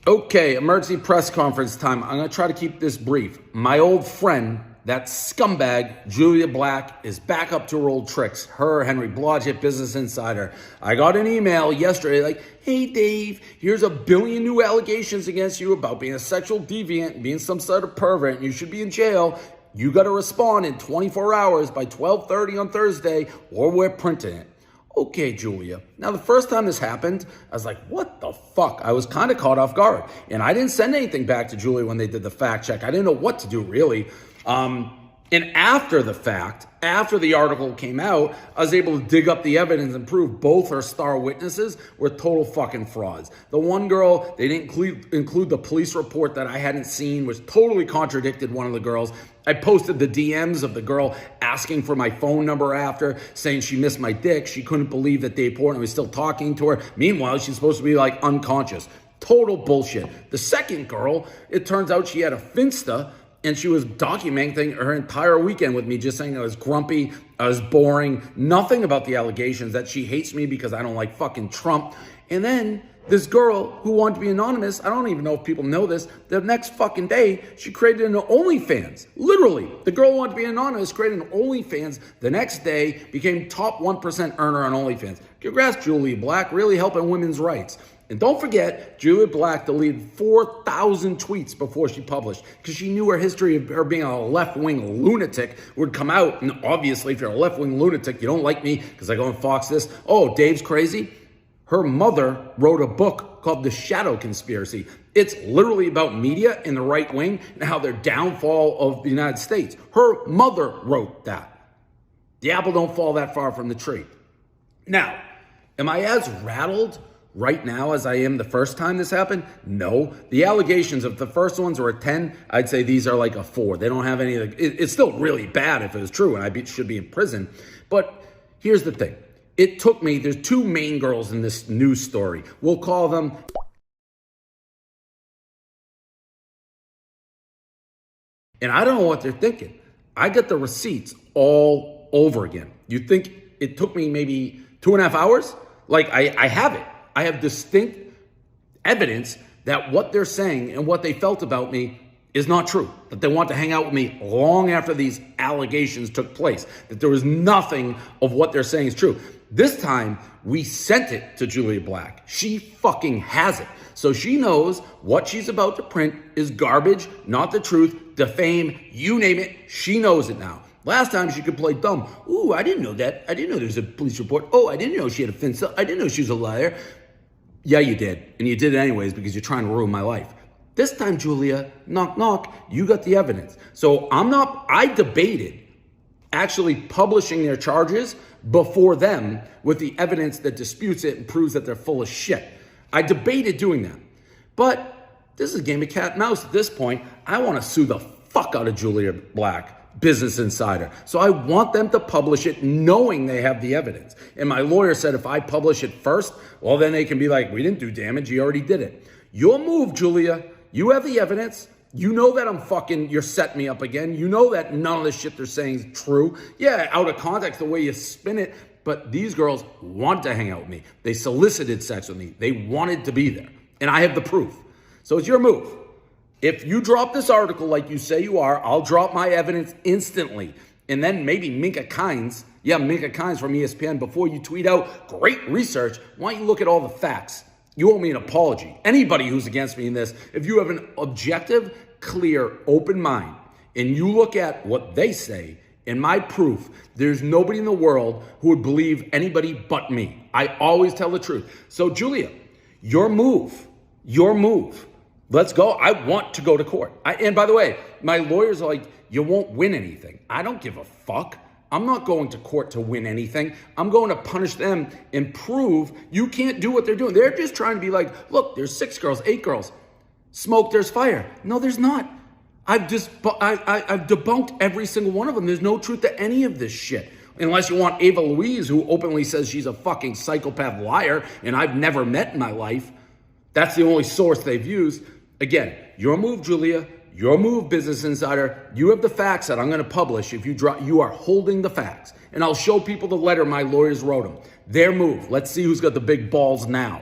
Okay, emergency press conference time. I'm going to try to keep this brief. My old friend, that scumbag, Julia Black, is back up to her old tricks. Her, Henry Blodgett, Business Insider. I got an email yesterday like, hey, Dave, here's a billion new allegations against you about being a sexual deviant, being some sort of pervert, and you should be in jail. You got to respond in 24 hours by 12:30 on Thursday, or we're printing it. Okay, Julia. Now, the first time this happened, I was like, what the fuck? I was kind of caught off guard. And I didn't send anything back to Julia when they did the fact check. I didn't know what to do, really. And after the fact, after the article came out, I was able to dig up the evidence and prove both her star witnesses were total fucking frauds. The one girl, they didn't include the police report that I hadn't seen, was totally contradicted one of the girls. I posted the DMs of the girl asking for my phone number after, saying she missed my dick. She couldn't believe that Dave Portnoy was still talking to her. Meanwhile, she's supposed to be like unconscious. Total bullshit. The second girl, it turns out she had a Finsta, and she was documenting her entire weekend with me, just saying I was grumpy, I was boring, nothing about the allegations that she hates me because I don't like fucking Trump. And then this girl who wanted to be anonymous, I don't even know if people know this, the next fucking day, she created an OnlyFans. Literally, the girl wanted to be anonymous, created an OnlyFans. The next day, became top 1% earner on OnlyFans. Congrats, Julia Black, really helping women's rights. And don't forget, Julia Black deleted 4,000 tweets before she published because she knew her history of her being a left-wing lunatic would come out. And obviously, if you're a left-wing lunatic, you don't like me because I go on Fox this. Oh, Dave's crazy. Her mother wrote a book called The Shadow Conspiracy. It's literally about media and the right wing and how their downfall of the United States. Her mother wrote that. The apple don't fall that far from the tree. Now, am I as rattled right now as I am the first time this happened? No. The allegations, if the first ones were a 10, I'd say these are like a 4. They don't have any, it's still really bad if it was true and I should be in prison. But here's the thing. It took me, there's two main girls in this news story. We'll call them. And I don't know what they're thinking. I got the receipts all over again. You think it took me maybe 2.5 hours? Like I have it. I have distinct evidence that what they're saying and what they felt about me is not true, that they want to hang out with me long after these allegations took place, that there was nothing of what they're saying is true. This time, we sent it to Julia Black. She fucking has it. So she knows what she's about to print is garbage, not the truth, defame, you name it, she knows it now. Last time she could play dumb. Ooh, I didn't know that. I didn't know there was a police report. Oh, I didn't know she had a Finsta. I didn't know she was a liar. Yeah, you did. And you did it anyways because you're trying to ruin my life. This time, Julia, knock, knock, you got the evidence. So I debated actually publishing their charges before them with the evidence that disputes it and proves that they're full of shit. I debated doing that. But this is a game of cat and mouse at this point. I want to sue the fuck out of Julia Black, Business Insider. So I want them to publish it knowing they have the evidence. And my lawyer said if I publish it first, well, then they can be like, we didn't do damage, you already did it. Your move, Julia. You have the evidence. You know that you're setting me up again. You know that none of the shit they're saying is true. Yeah, out of context, the way you spin it. But these girls want to hang out with me. They solicited sex with me. They wanted to be there. And I have the proof. So it's your move. If you drop this article like you say you are, I'll drop my evidence instantly. And then maybe Minka Kynes from ESPN, before you tweet out, great research, why don't you look at all the facts? You owe me an apology. Anybody who's against me in this, if you have an objective, clear, open mind, and you look at what they say and my proof, there's nobody in the world who would believe anybody but me. I always tell the truth. So Julia, your move. Let's go. I want to go to court. And by the way, my lawyers are like, you won't win anything. I don't give a fuck. I'm not going to court to win anything. I'm going to punish them and prove you can't do what they're doing. They're just trying to be like, look, there's 6 girls, 8 girls. Smoke, there's fire. No, there's not. I've debunked every single one of them. There's no truth to any of this shit. Unless you want Ava Louise, who openly says she's a fucking psychopath liar and I've never met in my life. That's the only source they've used. Again, your move, Julia. Your move, Business Insider. You have the facts that I'm going to publish. If you are holding the facts. And I'll show people the letter my lawyers wrote them. Their move. Let's see who's got the big balls now.